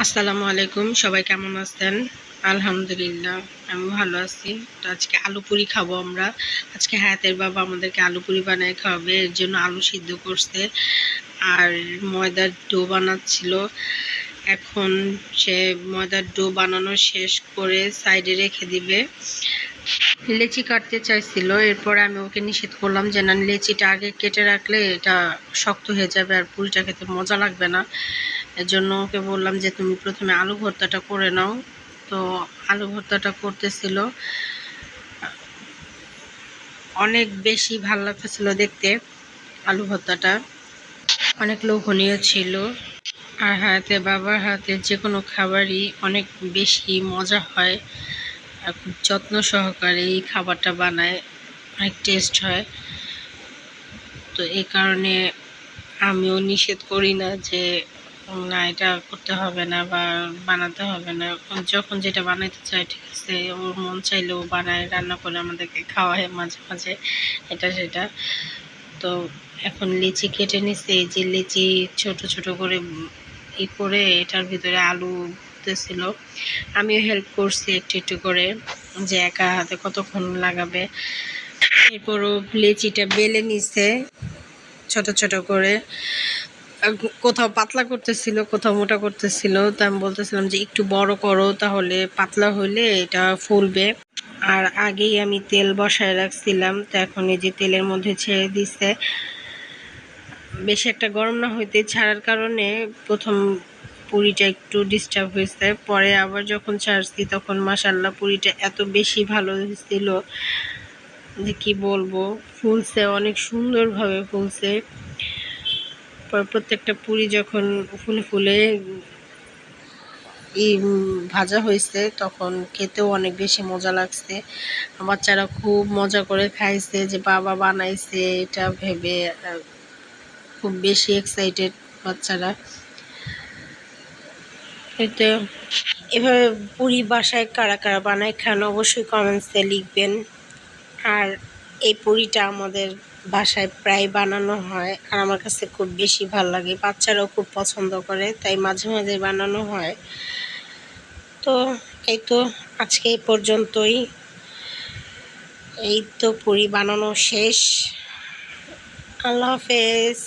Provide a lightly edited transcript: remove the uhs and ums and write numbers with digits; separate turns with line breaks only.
আসসালামু আলাইকুম, সবাই কেমন আছেন? আলহামদুলিল্লাহ, আমি ভালো আছি। তো আজকে আলু পুরি খাবো আমরা। আজকে হায়াতের বাবা আমাদেরকে আলু পুরি বানায় খাওয়াবে, এর জন্য আলু সিদ্ধ করছে আর ময়দার ডো বানাচ্ছিল। এখন সে ময়দার ডো বানানো শেষ করে সাইডে রেখে দিবে। লেচি কাটতে চাইছিল, এরপরে আমি ওকে নিষেধ করলাম যে না, লেচিটা আগে কেটে রাখলে এটা শক্ত হয়ে যাবে আর পুরিটা খেতে মজা লাগবে না। এর জন্য ওকে বললাম যে তুমি প্রথমে আলু ভর্তাটা করে নাও। তো আলু ভর্তাটা করতেছিল, অনেক বেশি ভালো লাগতেছিল দেখতে। আলু ভর্তাটা অনেক লোভনীয় ছিল। আর হাতে বাবার হাতে যে কোনো খাবারই অনেক বেশি মজা হয়, আর খুব যত্ন সহকারে এই খাবারটা বানায়, অনেক টেস্ট হয়। তো এই কারণে আমিও নিষেধ করি না যে না এটা করতে হবে না বা বানাতে হবে না। যখন যেটা বানাইতে চায় ঠিক আছে, ওর মন চাইলেও বানায়, রান্না করে আমাদেরকে খাওয়ায় মাঝে মাঝে, এটা সেটা। তো এখন লিচি কেটে নিচ্ছে, এই যে লিচি ছোট ছোট করে করে এটার ভিতরে আলু ছিল। আমিও হেল্প করছি একটু একটু করে, যে একা হাতে কতক্ষণ লাগাবে। এরপরও লিচিটা বেলে নিছে ছোট ছোট করে, কোথাও পাতলা করতেছিল, কোথাও মোটা করতেছিল। তো আমি বলতেছিলাম যে একটু বড় করো, তাহলে পাতলা হলে এটা ফুলবে। আর আগেই আমি তেল বসায় রাখছিলাম, তো এখন এই যে তেলের মধ্যে ছেড়ে দিছে। বেশি একটা গরম না হইতে ছাড়ার কারণে প্রথম পুরিটা একটু ডিস্টার্ব হয়েছে, পরে আবার যখন ছাড়ছি তখন মাশাআল্লাহ পুরিটা এত বেশি ভালো হয়েছিল যে কি বলবো। ফুলছে, অনেক সুন্দরভাবে ফুলছে। প্রত্যেকটা পুরি যখন ফুলে ফুলে ভাজা হয়েছে তখন খেতেও অনেক বেশি মজা লাগছে। বাচ্চারা খুব মজা করে খাইছে, যে বাবা বানাইছে এটা ভেবে খুব বেশি এক্সাইটেড বাচ্চারা। তো এভাবে পুরি বাসায় কারা কারা বানায় খান অবশ্যই কমেন্টসে লিখবেন। আর এই পুরিটা আমাদের বাসায় প্রায় বানানো হয়, আর আমার কাছে খুব বেশি ভালো লাগে, বাচ্চারাও খুব পছন্দ করে, তাই মাঝে মাঝে বানানো হয়। তো এই তো আজকে এই পর্যন্তই। এই তো পুরি বানানো শেষ। আল্লাহ হাফেজ।